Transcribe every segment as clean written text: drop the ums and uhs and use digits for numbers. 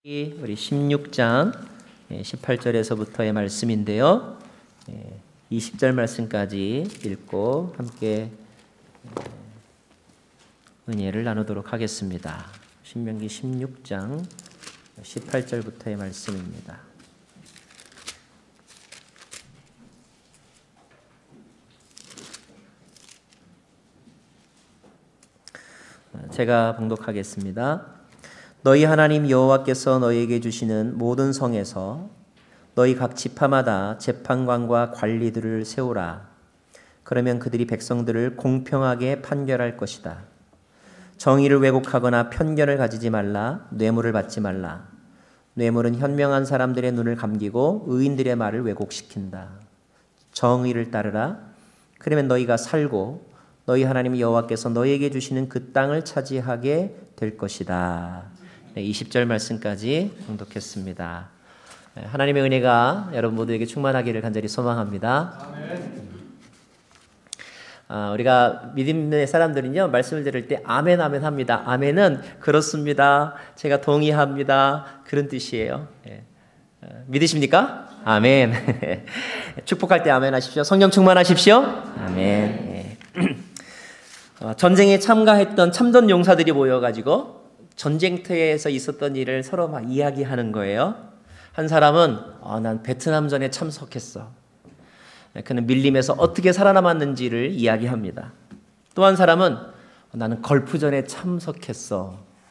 우리 16장 18절에서부터의 말씀인데요. 20절 말씀까지 읽고 함께 은혜를 나누도록 하겠습니다. 신명기 16장 18절부터의 말씀입니다. 제가 봉독하겠습니다. 너희 하나님 여호와께서 너희에게 주시는 모든 성에서 너희 각 지파마다 재판관과 관리들을 세우라. 그러면 그들이 백성들을 공평하게 판결할 것이다. 정의를 왜곡하거나 편견을 가지지 말라. 뇌물을 받지 말라. 뇌물은 현명한 사람들의 눈을 감기고 의인들의 말을 왜곡시킨다. 정의를 따르라. 그러면 너희가 살고 너희 하나님 여호와께서 너희에게 주시는 그 땅을 차지하게 될 것이다. 20절 말씀까지 봉독했습니다. 하나님의 은혜가 여러분 모두에게 충만하기를 간절히 소망합니다. 우리가 믿음의 사람들은요, 말씀을 들을 때 아멘 아멘 합니다. 아멘은 그렇습니다, 제가 동의합니다, 그런 뜻이에요. 믿으십니까? 아멘. 축복할 때 아멘 하십시오. 성령 충만하십시오. 아멘. 전쟁에 참가했던 참전 용사들이 모여가지고 전쟁터에서 있었던 일을 서로 막 이야기하는 거예요. 한 사람은 난 베트남전에 참석했어. 그는 밀림에서 어떻게 살아남았는지를 이야기합니다. 또 한 사람은 나는 걸프전에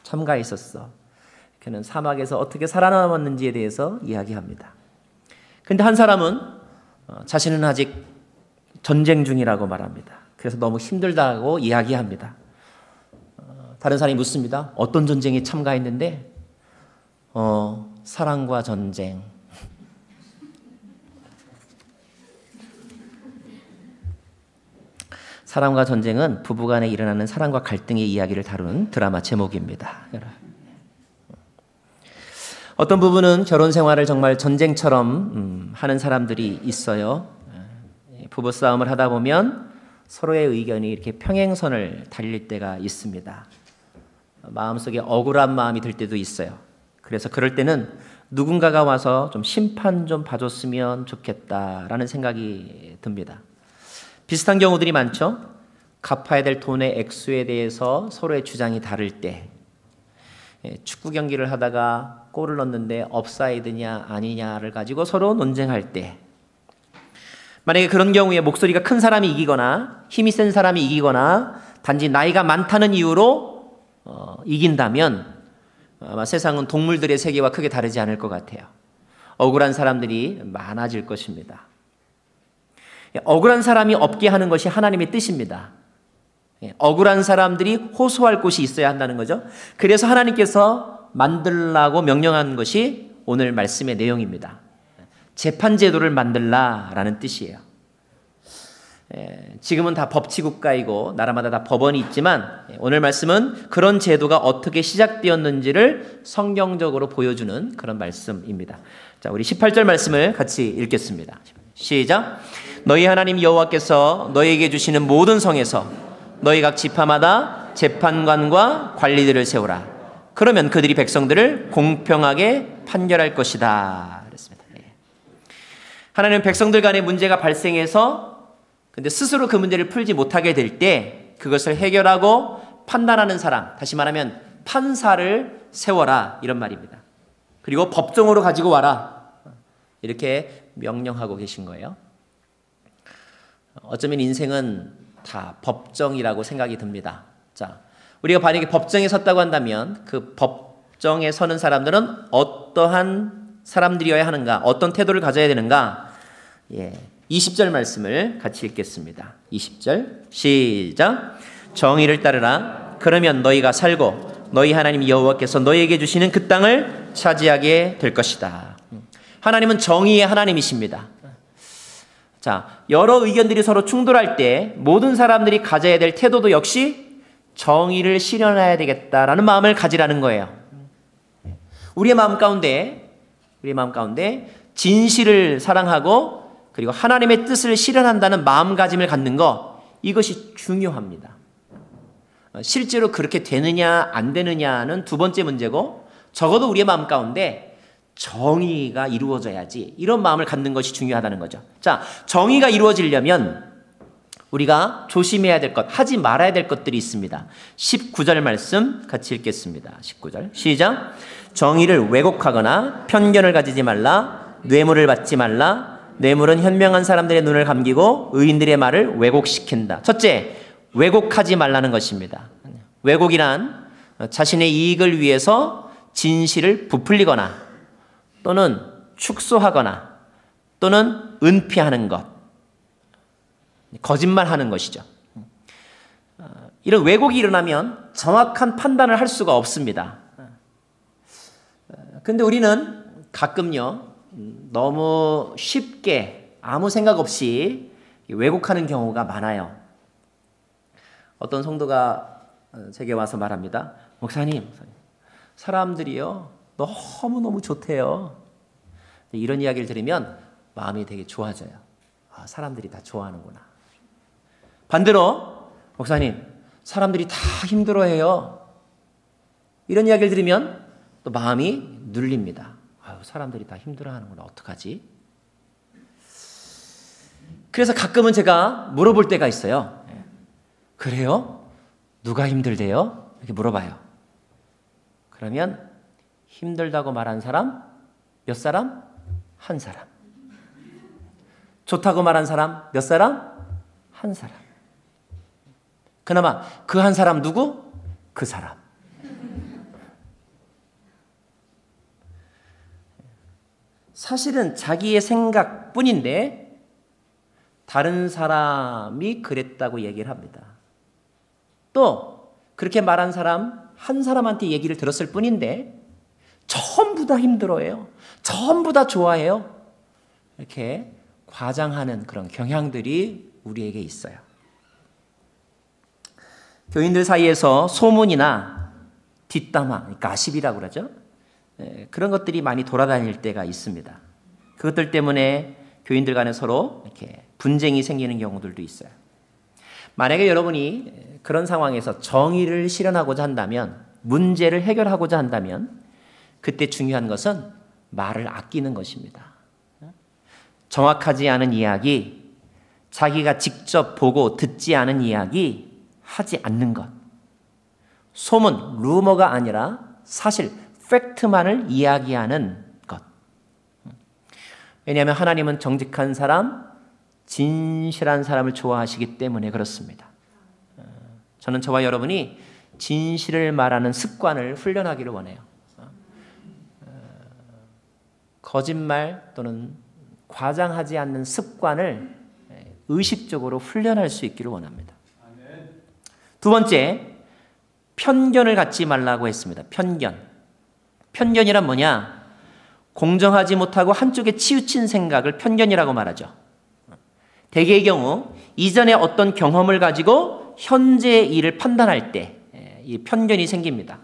참가했었어. 그는 사막에서 어떻게 살아남았는지에 대해서 이야기합니다. 근데 한 사람은 자신은 아직 전쟁 중이라고 말합니다. 그래서 너무 힘들다고 이야기합니다. 다른 사람이 묻습니다. 어떤 전쟁에 참가했는데? 사랑과 전쟁. 사랑과 전쟁은 부부간에 일어나는 사랑과 갈등의 이야기를 다룬 드라마 제목입니다. 어떤 부부는 결혼 생활을 정말 전쟁처럼 하는 사람들이 있어요. 부부싸움을 하다 보면 서로의 의견이 이렇게 평행선을 달릴 때가 있습니다. 마음속에 억울한 마음이 들 때도 있어요. 그래서 그럴 때는 누군가가 와서 좀 심판 좀 봐줬으면 좋겠다라는 생각이 듭니다. 비슷한 경우들이 많죠. 갚아야 될 돈의 액수에 대해서 서로의 주장이 다를 때, 축구 경기를 하다가 골을 넣었는데 업사이드냐 아니냐를 가지고 서로 논쟁할 때, 만약에 그런 경우에 목소리가 큰 사람이 이기거나 힘이 센 사람이 이기거나 단지 나이가 많다는 이유로 이긴다면 아마 세상은 동물들의 세계와 크게 다르지 않을 것 같아요. 억울한 사람들이 많아질 것입니다. 억울한 사람이 없게 하는 것이 하나님의 뜻입니다. 억울한 사람들이 호소할 곳이 있어야 한다는 거죠. 그래서 하나님께서 만들라고 명령한 것이 오늘 말씀의 내용입니다. 재판제도를 만들라라는 뜻이에요. 지금은 다 법치국가이고 나라마다 다 법원이 있지만 오늘 말씀은 그런 제도가 어떻게 시작되었는지를 성경적으로 보여주는 그런 말씀입니다. 자, 우리 18절 말씀을 같이 읽겠습니다. 시작. 너희 하나님 여호와께서 너희에게 주시는 모든 성에서 너희 각 지파마다 재판관과 관리들을 세우라. 그러면 그들이 백성들을 공평하게 판결할 것이다. 그랬습니다. 하나님은 백성들 간에 문제가 발생해서 근데 스스로 그 문제를 풀지 못하게 될 때 그것을 해결하고 판단하는 사람, 다시 말하면 판사를 세워라, 이런 말입니다. 그리고 법정으로 가지고 와라, 이렇게 명령하고 계신 거예요. 어쩌면 인생은 다 법정이라고 생각이 듭니다. 자, 우리가 만약에 법정에 섰다고 한다면 그 법정에 서는 사람들은 어떠한 사람들이어야 하는가, 어떤 태도를 가져야 되는가? 20절 말씀을 같이 읽겠습니다. 20절 시작. 정의를 따르라. 그러면 너희가 살고 너희 하나님 여호와께서 너희에게 주시는 그 땅을 차지하게 될 것이다. 하나님은 정의의 하나님이십니다. 자, 여러 의견들이 서로 충돌할 때 모든 사람들이 가져야 될 태도도 역시 정의를 실현해야 되겠다라는 마음을 가지라는 거예요. 우리의 마음 가운데 진실을 사랑하고 그리고 하나님의 뜻을 실현한다는 마음가짐을 갖는 것, 이것이 중요합니다. 실제로 그렇게 되느냐 안 되느냐는 두 번째 문제고, 적어도 우리의 마음 가운데 정의가 이루어져야지, 이런 마음을 갖는 것이 중요하다는 거죠. 자, 정의가 이루어지려면 우리가 조심해야 될 것, 하지 말아야 될 것들이 있습니다. 19절 말씀 같이 읽겠습니다. 19절 시작. 정의를 왜곡하거나 편견을 가지지 말라. 뇌물을 받지 말라. 뇌물은 현명한 사람들의 눈을 감기고 의인들의 말을 왜곡시킨다. 첫째, 왜곡하지 말라는 것입니다. 왜곡이란 자신의 이익을 위해서 진실을 부풀리거나 또는 축소하거나 또는 은폐하는 것, 거짓말하는 것이죠. 이런 왜곡이 일어나면 정확한 판단을 할 수가 없습니다. 근데 우리는 가끔요, 너무 쉽게 아무 생각 없이 왜곡하는 경우가 많아요. 어떤 성도가 제게 와서 말합니다. 목사님, 사람들이요 너무너무 좋대요. 이런 이야기를 들으면 마음이 되게 좋아져요. 아, 사람들이 다 좋아하는구나. 반대로 목사님, 사람들이 다 힘들어해요. 이런 이야기를 들으면 또 마음이 눌립니다. 아유, 사람들이 다 힘들어하는구나. 어떡하지? 그래서 가끔은 제가 물어볼 때가 있어요. 그래요? 누가 힘들대요? 이렇게 물어봐요. 그러면 힘들다고 말한 사람 몇 사람? 한 사람. 좋다고 말한 사람 몇 사람? 한 사람. 그나마 그 한 사람 누구? 그 사람. 사실은 자기의 생각뿐인데 다른 사람이 그랬다고 얘기를 합니다. 또 그렇게 말한 사람 한 사람한테 얘기를 들었을 뿐인데 전부 다 힘들어해요. 전부 다 좋아해요. 이렇게 과장하는 그런 경향들이 우리에게 있어요. 교인들 사이에서 소문이나 뒷담화, 가십이라고 그러죠. 그런 것들이 많이 돌아다닐 때가 있습니다. 그것들 때문에 교인들 간에 서로 이렇게 분쟁이 생기는 경우들도 있어요. 만약에 여러분이 그런 상황에서 정의를 실현하고자 한다면, 문제를 해결하고자 한다면 그때 중요한 것은 말을 아끼는 것입니다. 정확하지 않은 이야기, 자기가 직접 보고 듣지 않은 이야기 하지 않는 것. 소문, 루머가 아니라 사실, 팩트만을 이야기하는 것. 왜냐하면 하나님은 정직한 사람, 진실한 사람을 좋아하시기 때문에 그렇습니다. 저는 저와 여러분이 진실을 말하는 습관을 훈련하기를 원해요. 거짓말 또는 과장하지 않는 습관을 의식적으로 훈련할 수 있기를 원합니다. 두 번째, 편견을 갖지 말라고 했습니다. 편견이란 뭐냐? 공정하지 못하고 한쪽에 치우친 생각을 편견이라고 말하죠. 대개의 경우 이전에 어떤 경험을 가지고 현재의 일을 판단할 때 이 편견이 생깁니다.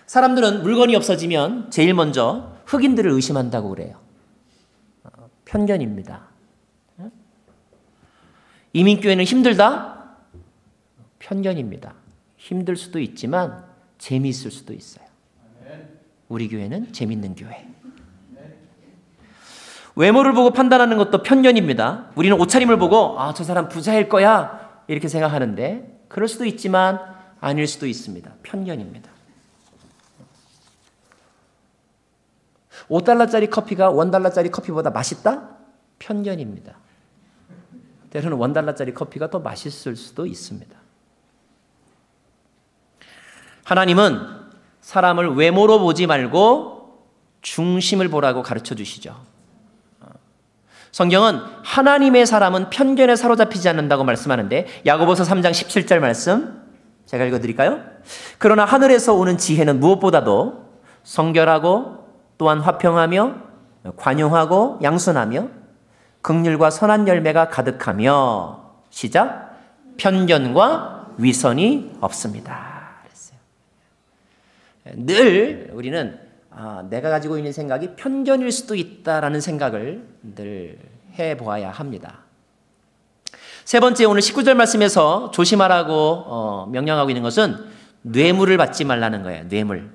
사람들은 물건이 없어지면 제일 먼저 흑인들을 의심한다고 그래요. 편견입니다. 이민교회는 힘들다? 편견입니다. 힘들 수도 있지만 재미있을 수도 있어요. 우리 교회는 재밌는 교회. 외모를 보고 판단하는 것도 편견입니다. 우리는 옷차림을 보고 아, 저 사람 부자일 거야 이렇게 생각하는데 그럴 수도 있지만 아닐 수도 있습니다. 편견입니다. $5짜리 커피가 $1짜리 커피보다 맛있다? 편견입니다. 때로는 $1짜리 커피가 더 맛있을 수도 있습니다. 하나님은 사람을 외모로 보지 말고 중심을 보라고 가르쳐 주시죠. 성경은 하나님의 사람은 편견에 사로잡히지 않는다고 말씀하는데 야고보서 3장 17절 말씀 제가 읽어드릴까요? 그러나 하늘에서 오는 지혜는 무엇보다도 성결하고 또한 화평하며 관용하고 양순하며 긍휼과 선한 열매가 가득하며 시작 편견과 위선이 없습니다. 그랬어요. 늘 우리는 내가 가지고 있는 생각이 편견일 수도 있다라는 생각을 늘 해보아야 합니다. 세 번째, 오늘 19절 말씀에서 조심하라고 명령하고 있는 것은 뇌물을 받지 말라는 거예요. 뇌물.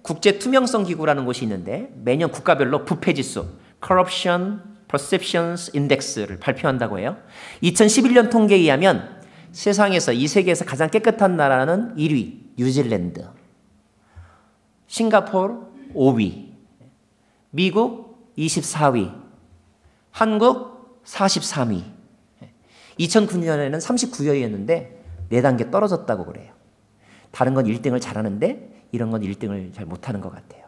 국제 투명성 기구라는 곳이 있는데 매년 국가별로 부패 지수 Corruption Perceptions Index를 발표한다고 해요. 2011년 통계에 의하면 세상에서 이 세계에서 가장 깨끗한 나라는 1위 뉴질랜드, 싱가포르 5위, 미국 24위, 한국 43위. 2009년에는 39위였는데 4단계 떨어졌다고 그래요. 다른 건 1등을 잘하는데 이런 건 1등을 잘 못하는 것 같아요.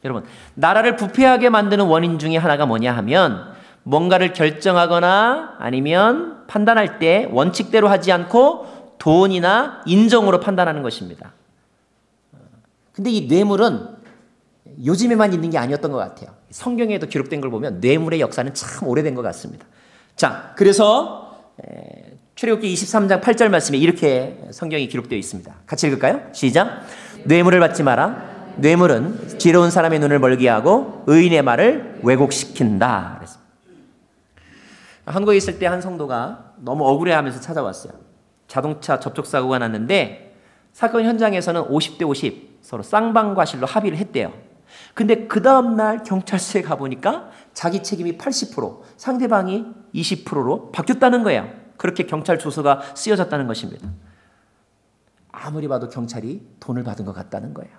여러분, 나라를 부패하게 만드는 원인 중에 하나가 뭐냐 하면 뭔가를 결정하거나 아니면 판단할 때 원칙대로 하지 않고 돈이나 인정으로 판단하는 것입니다. 근데 이 뇌물은 요즘에만 있는 게 아니었던 것 같아요. 성경에도 기록된 걸 보면 뇌물의 역사는 참 오래된 것 같습니다. 자, 그래서 출애굽기 23장 8절 말씀에 이렇게 성경이 기록되어 있습니다. 같이 읽을까요? 시작. 뇌물을 받지 마라. 뇌물은 지혜로운 사람의 눈을 멀게 하고 의인의 말을 왜곡시킨다. 그랬습니다. 한국에 있을 때 한 성도가 너무 억울해하면서 찾아왔어요. 자동차 접촉사고가 났는데 사건 현장에서는 50대 50 서로 쌍방과실로 합의를 했대요. 근데 그 다음날 경찰서에 가보니까 자기 책임이 80%, 상대방이 20%로 바뀌었다는 거예요. 그렇게 경찰 조서가 쓰여졌다는 것입니다. 아무리 봐도 경찰이 돈을 받은 것 같다는 거예요.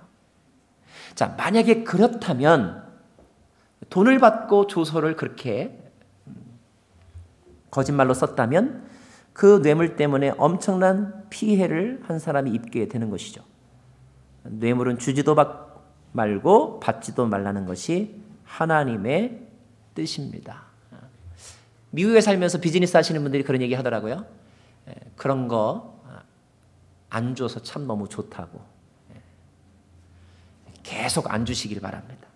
자, 만약에 그렇다면 돈을 받고 조서를 그렇게 거짓말로 썼다면 그 뇌물 때문에 엄청난 피해를 한 사람이 입게 되는 것이죠. 뇌물은 주지도 말고 받지도 말라는 것이 하나님의 뜻입니다. 미국에 살면서 비즈니스 하시는 분들이 그런 얘기 하더라고요. 그런 거 안 줘서 참 너무 좋다고. 계속 안 주시길 바랍니다.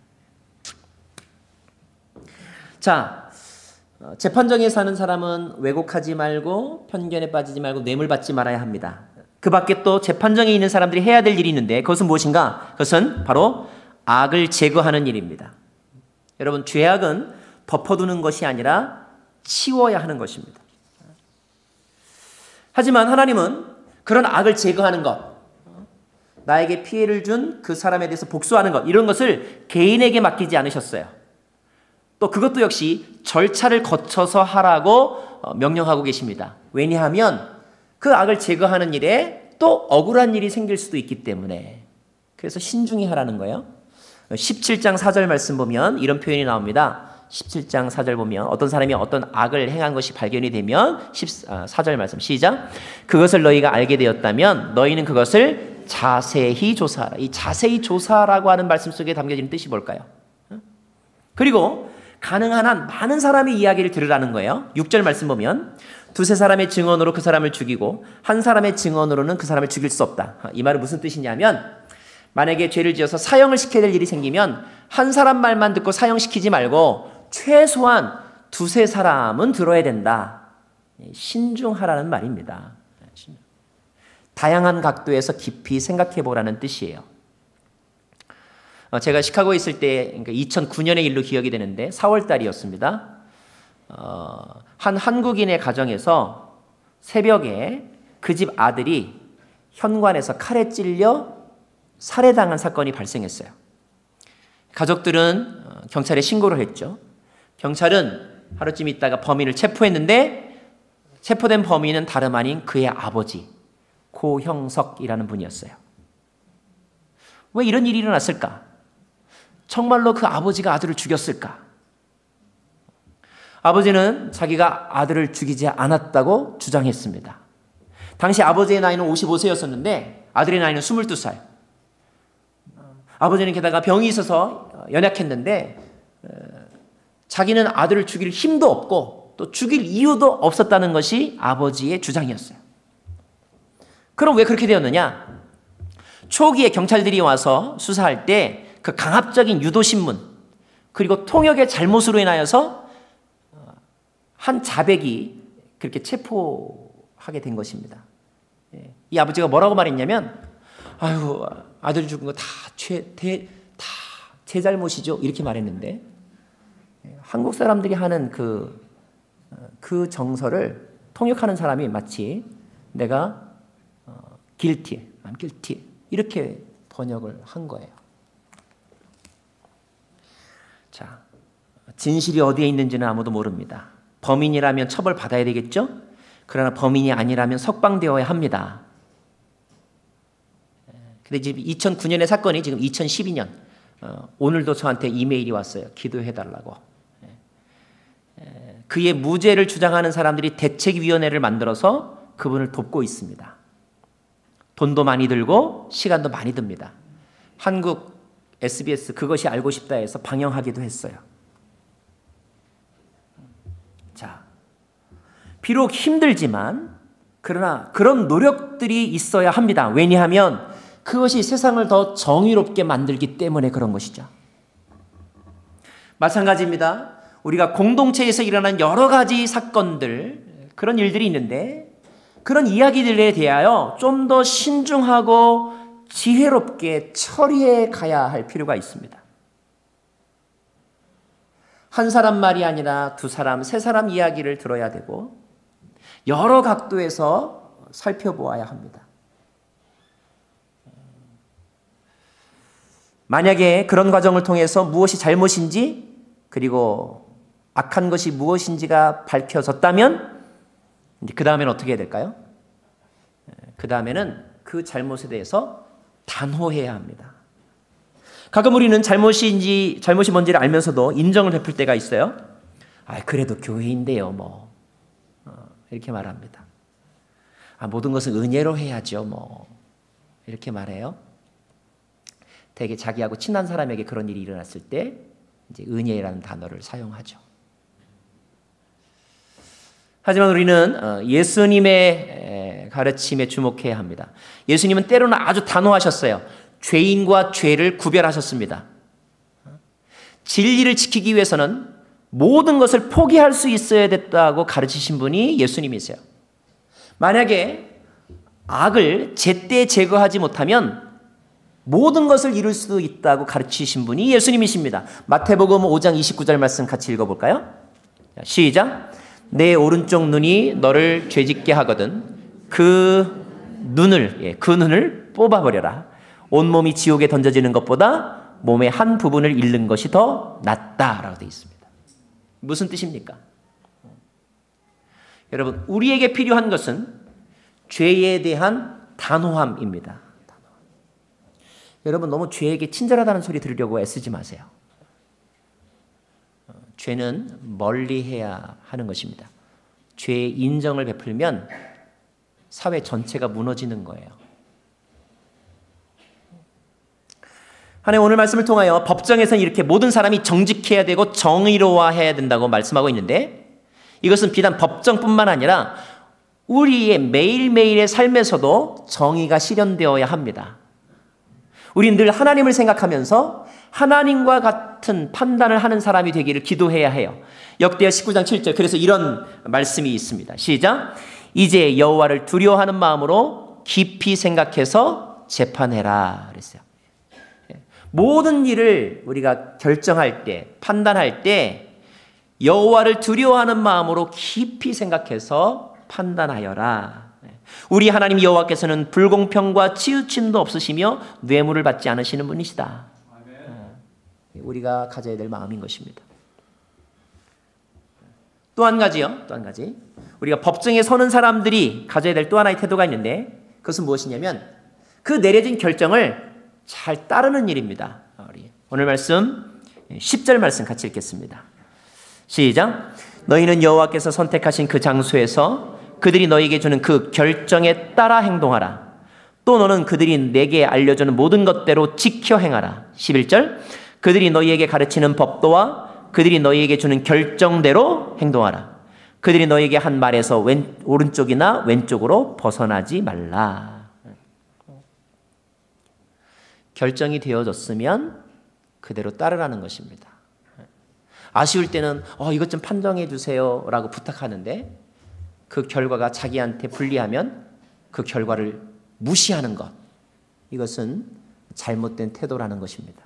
자, 재판정에 사는 사람은 왜곡하지 말고 편견에 빠지지 말고 뇌물 받지 말아야 합니다. 그 밖에 또 재판정에 있는 사람들이 해야 될 일이 있는데 그것은 무엇인가? 그것은 바로 악을 제거하는 일입니다. 여러분, 죄악은 덮어두는 것이 아니라 치워야 하는 것입니다. 하지만 하나님은 그런 악을 제거하는 것, 나에게 피해를 준 그 사람에 대해서 복수하는 것, 이런 것을 개인에게 맡기지 않으셨어요. 또 그것도 역시 절차를 거쳐서 하라고 명령하고 계십니다. 왜냐하면 그 악을 제거하는 일에 또 억울한 일이 생길 수도 있기 때문에. 그래서 신중히 하라는 거예요. 17장 4절 말씀 보면 이런 표현이 나옵니다. 17장 4절 보면 어떤 사람이 어떤 악을 행한 것이 발견이 되면 4절 말씀 시작. 그것을 너희가 알게 되었다면 너희는 그것을 자세히 조사하라. 이 자세히 조사라고 하는 말씀 속에 담겨지는 뜻이 뭘까요? 그리고 가능한 한 많은 사람의 이야기를 들으라는 거예요. 6절 말씀 보면 두세 사람의 증언으로 그 사람을 죽이고 한 사람의 증언으로는 그 사람을 죽일 수 없다. 이 말은 무슨 뜻이냐면 만약에 죄를 지어서 사형을 시켜야 될 일이 생기면 한 사람 말만 듣고 사형시키지 말고 최소한 두세 사람은 들어야 된다. 신중하라는 말입니다. 다양한 각도에서 깊이 생각해 보라는 뜻이에요. 제가 시카고에 있을 때 2009년의 일로 기억이 되는데 4월 달이었습니다. 한 한국인의 가정에서 새벽에 그 집 아들이 현관에서 칼에 찔려 살해당한 사건이 발생했어요. 가족들은 경찰에 신고를 했죠. 경찰은 하루쯤 있다가 범인을 체포했는데 체포된 범인은 다름 아닌 그의 아버지 고형석이라는 분이었어요. 왜 이런 일이 일어났을까? 정말로 그 아버지가 아들을 죽였을까? 아버지는 자기가 아들을 죽이지 않았다고 주장했습니다. 당시 아버지의 나이는 55세였었는데 아들의 나이는 22살. 아버지는 게다가 병이 있어서 연약했는데 자기는 아들을 죽일 힘도 없고 또 죽일 이유도 없었다는 것이 아버지의 주장이었어요. 그럼 왜 그렇게 되었느냐? 초기에 경찰들이 와서 수사할 때 그 강압적인 유도신문 그리고 통역의 잘못으로 인하여서 한 자백이 그렇게 체포하게 된 것입니다. 이 아버지가 뭐라고 말했냐면 아유 아들이 죽은 거 다 제 잘못이죠 이렇게 말했는데 한국 사람들이 하는 그 정서를 통역하는 사람이 마치 내가 guilty, I'm guilty 이렇게 번역을 한 거예요. 자, 진실이 어디에 있는지는 아무도 모릅니다. 범인이라면 처벌받아야 되겠죠? 그러나 범인이 아니라면 석방되어야 합니다. 근데 지금 2009년의 사건이 지금 2012년, 오늘도 저한테 이메일이 왔어요. 기도해달라고. 그의 무죄를 주장하는 사람들이 대책위원회를 만들어서 그분을 돕고 있습니다. 돈도 많이 들고 시간도 많이 듭니다. 한국 SBS 그것이 알고 싶다 해서 방영하기도 했어요. 자, 비록 힘들지만 그러나 그런 노력들이 있어야 합니다. 왜냐하면 그것이 세상을 더 정의롭게 만들기 때문에 그런 것이죠. 마찬가지입니다. 우리가 공동체에서 일어난 여러 가지 사건들, 그런 일들이 있는데 그런 이야기들에 대하여 좀 더 신중하고 지혜롭게 처리해 가야 할 필요가 있습니다. 한 사람 말이 아니라 두 사람, 세 사람 이야기를 들어야 되고 여러 각도에서 살펴보아야 합니다. 만약에 그런 과정을 통해서 무엇이 잘못인지 그리고 악한 것이 무엇인지가 밝혀졌다면 그 다음에는 어떻게 해야 될까요? 그 다음에는 그 잘못에 대해서 단호해야 합니다. 가끔 우리는 잘못이 뭔지를 알면서도 인정을 베풀 때가 있어요. 그래도 교회인데요, 이렇게 말합니다. 모든 것은 은혜로 해야죠, 이렇게 말해요. 되게 자기하고 친한 사람에게 그런 일이 일어났을 때 이제 은혜라는 단어를 사용하죠. 하지만 우리는 예수님의 가르침에 주목해야 합니다. 예수님은 때로는 아주 단호하셨어요. 죄인과 죄를 구별하셨습니다. 진리를 지키기 위해서는 모든 것을 포기할 수 있어야 됐다고 가르치신 분이 예수님이세요. 만약에 악을 제때 제거하지 못하면 모든 것을 이룰 수도 있다고 가르치신 분이 예수님이십니다. 마태복음 5장 29절 말씀 같이 읽어볼까요? 시작. 내 오른쪽 눈이 너를 죄짓게 하거든 그 눈을 뽑아버려라. 온몸이 지옥에 던져지는 것보다 몸의 한 부분을 잃는 것이 더 낫다라고 되어 있습니다. 무슨 뜻입니까? 여러분, 우리에게 필요한 것은 죄에 대한 단호함입니다. 여러분, 너무 죄에게 친절하다는 소리 들으려고 애쓰지 마세요. 죄는 멀리해야 하는 것입니다. 죄의 인정을 베풀면 사회 전체가 무너지는 거예요. 하나님 오늘 말씀을 통하여 법정에서는 이렇게 모든 사람이 정직해야 되고 정의로워해야 된다고 말씀하고 있는데 이것은 비단 법정뿐만 아니라 우리의 매일매일의 삶에서도 정의가 실현되어야 합니다. 우리는 늘 하나님을 생각하면서 하나님과 같은 판단을 하는 사람이 되기를 기도해야 해요. 역대하 19장 7절 그래서 이런 말씀이 있습니다. 시작. 이제 여호와를 두려워하는 마음으로 깊이 생각해서 재판해라 그랬어요. 모든 일을 우리가 결정할 때, 판단할 때 여호와를 두려워하는 마음으로 깊이 생각해서 판단하여라. 우리 하나님 여호와께서는 불공평과 치우침도 없으시며 뇌물을 받지 않으시는 분이시다. 우리가 가져야 될 마음인 것입니다. 또 한 가지요. 또 한 가지. 우리가 법정에 서는 사람들이 가져야 될 또 하나의 태도가 있는데 그것은 무엇이냐면 그 내려진 결정을 잘 따르는 일입니다. 오늘 말씀 10절 말씀 같이 읽겠습니다. 시작. 너희는 여호와께서 선택하신 그 장소에서 그들이 너희에게 주는 그 결정에 따라 행동하라. 또 너는 그들이 내게 알려주는 모든 것대로 지켜 행하라. 11절. 그들이 너희에게 가르치는 법도와 그들이 너희에게 주는 결정대로 행동하라. 그들이 너희에게 한 말에서 오른쪽이나 왼쪽으로 벗어나지 말라. 결정이 되어졌으면 그대로 따르라는 것입니다. 아쉬울 때는 이것 좀 판정해 주세요 라고 부탁하는데 그 결과가 자기한테 불리하면 그 결과를 무시하는 것, 이것은 잘못된 태도라는 것입니다.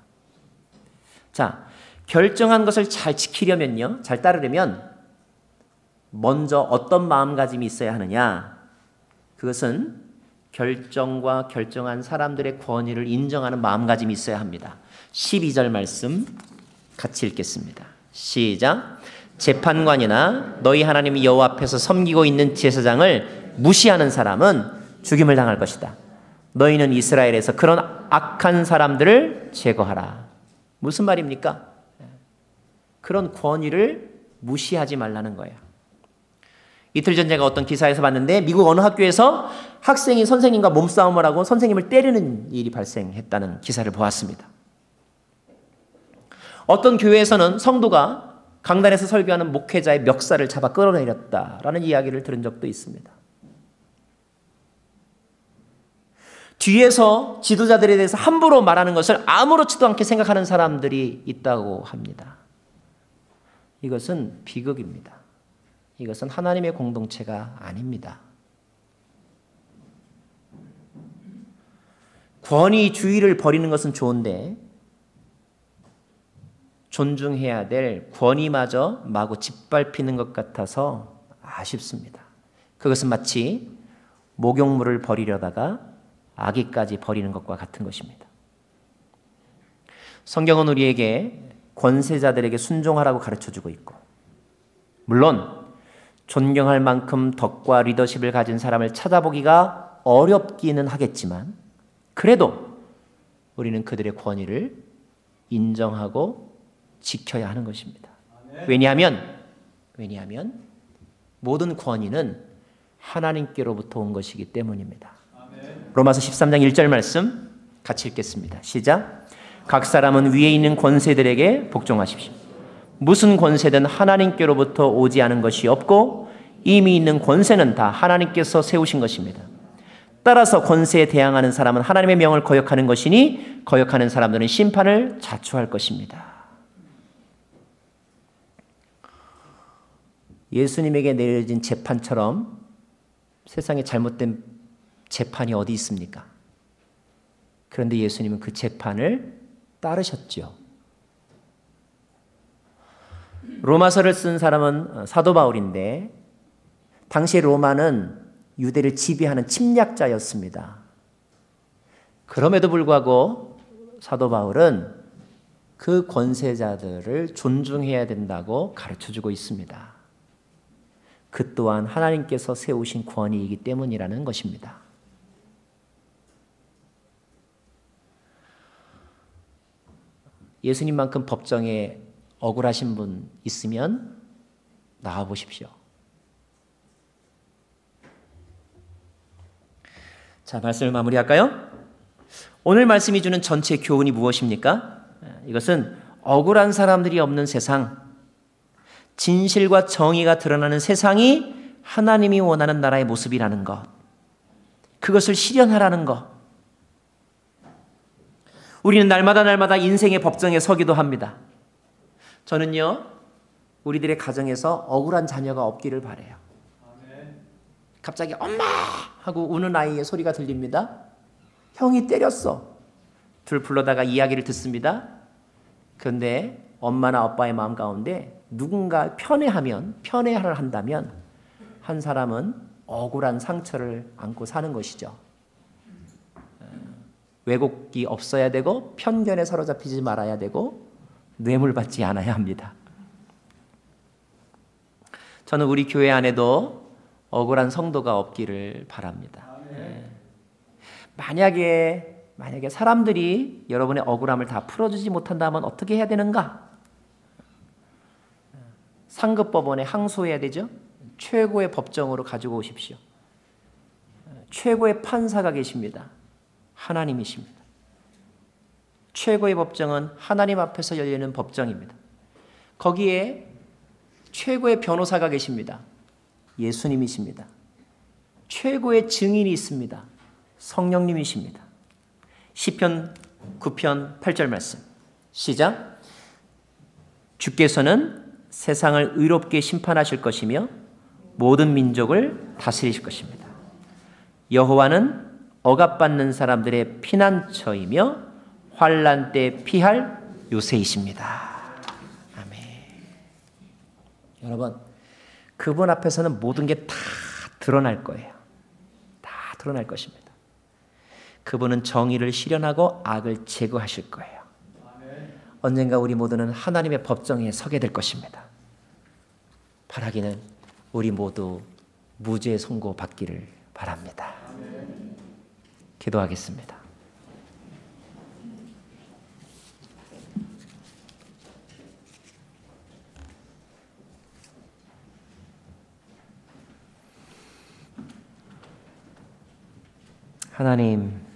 자, 결정한 것을 잘 지키려면요, 잘 따르려면 먼저 어떤 마음가짐이 있어야 하느냐? 그것은 결정과 결정한 사람들의 권위를 인정하는 마음가짐이 있어야 합니다. 12절 말씀 같이 읽겠습니다. 시작. 재판관이나 너희 하나님 여호와 앞에서 섬기고 있는 제사장을 무시하는 사람은 죽임을 당할 것이다. 너희는 이스라엘에서 그런 악한 사람들을 제거하라. 무슨 말입니까? 그런 권위를 무시하지 말라는 거예요. 이틀 전 제가 어떤 기사에서 봤는데 미국 어느 학교에서 학생이 선생님과 몸싸움을 하고 선생님을 때리는 일이 발생했다는 기사를 보았습니다. 어떤 교회에서는 성도가 강단에서 설교하는 목회자의 멱살을 잡아 끌어내렸다라는 이야기를 들은 적도 있습니다. 뒤에서 지도자들에 대해서 함부로 말하는 것을 아무렇지도 않게 생각하는 사람들이 있다고 합니다. 이것은 비극입니다. 이것은 하나님의 공동체가 아닙니다. 권위주의를 버리는 것은 좋은데 존중해야 될 권위마저 마구 짓밟히는 것 같아서 아쉽습니다. 그것은 마치 목욕물을 버리려다가 아기까지 버리는 것과 같은 것입니다. 성경은 우리에게 권세자들에게 순종하라고 가르쳐주고 있고, 물론 존경할 만큼 덕과 리더십을 가진 사람을 찾아보기가 어렵기는 하겠지만 그래도 우리는 그들의 권위를 인정하고 지켜야 하는 것입니다. 왜냐하면 모든 권위는 하나님께로부터 온 것이기 때문입니다. 로마서 13장 1절 말씀 같이 읽겠습니다. 시작. 각 사람은 위에 있는 권세들에게 복종하십시오. 무슨 권세든 하나님께로부터 오지 않은 것이 없고 이미 있는 권세는 다 하나님께서 세우신 것입니다. 따라서 권세에 대항하는 사람은 하나님의 명을 거역하는 것이니 거역하는 사람들은 심판을 자초할 것입니다. 예수님에게 내려진 재판처럼 세상에 잘못된 재판이 어디 있습니까? 그런데 예수님은 그 재판을 따르셨죠. 로마서를 쓴 사람은 사도 바울인데 당시 로마는 유대를 지배하는 침략자였습니다. 그럼에도 불구하고 사도 바울은 그 권세자들을 존중해야 된다고 가르쳐주고 있습니다. 그 또한 하나님께서 세우신 권위이기 때문이라는 것입니다. 예수님만큼 법정에 억울하신 분 있으면 나와 보십시오. 자, 말씀을 마무리할까요? 오늘 말씀이 주는 전체 교훈이 무엇입니까? 이것은 억울한 사람들이 없는 세상, 진실과 정의가 드러나는 세상이 하나님이 원하는 나라의 모습이라는 것, 그것을 실현하라는 것. 우리는 날마다 인생의 법정에 서기도 합니다. 저는요, 우리들의 가정에서 억울한 자녀가 없기를 바라요. 갑자기 엄마! 하고 우는 아이의 소리가 들립니다. 형이 때렸어. 둘 불러다가 이야기를 듣습니다. 그런데 엄마나 아빠의 마음 가운데 누군가 편애를 한다면 한 사람은 억울한 상처를 안고 사는 것이죠. 왜곡이 없어야 되고 편견에 사로잡히지 말아야 되고 뇌물받지 않아야 합니다. 저는 우리 교회 안에도 억울한 성도가 없기를 바랍니다. 만약에 사람들이 여러분의 억울함을 다 풀어주지 못한다면 어떻게 해야 되는가? 상급법원에 항소해야 되죠. 최고의 법정으로 가지고 오십시오. 최고의 판사가 계십니다. 하나님이십니다. 최고의 법정은 하나님 앞에서 열리는 법정입니다. 거기에 최고의 변호사가 계십니다. 예수님이십니다. 최고의 증인이 있습니다. 성령님이십니다. 시편 9편 8절 말씀 시작. 주께서는 세상을 의롭게 심판하실 것이며 모든 민족을 다스리실 것입니다. 여호와는 억압받는 사람들의 피난처이며 환난 때 피할 요새이십니다. 아멘. 여러분, 그분 앞에서는 모든 게 다 드러날 거예요. 다 드러날 것입니다. 그분은 정의를 실현하고 악을 제거하실 거예요. 언젠가 우리 모두는 하나님의 법정에 서게 될 것입니다. 바라기는 우리 모두 무죄 선고 받기를 바랍니다. 기도하겠습니다. 하나님,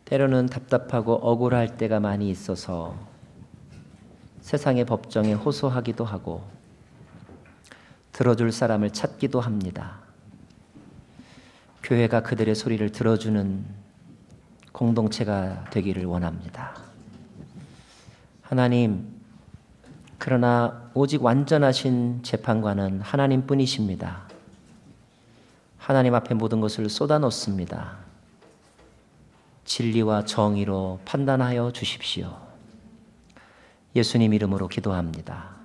때로는 답답하고 억울할 때가 많이 있어서 세상의 법정에 호소하기도 하고 들어줄 사람을 찾기도 합니다. 교회가 그들의 소리를 들어주는 공동체가 되기를 원합니다. 하나님, 그러나 오직 완전하신 재판관은 하나님뿐이십니다. 하나님 앞에 모든 것을 쏟아놓습니다. 진리와 정의로 판단하여 주십시오. 예수님 이름으로 기도합니다.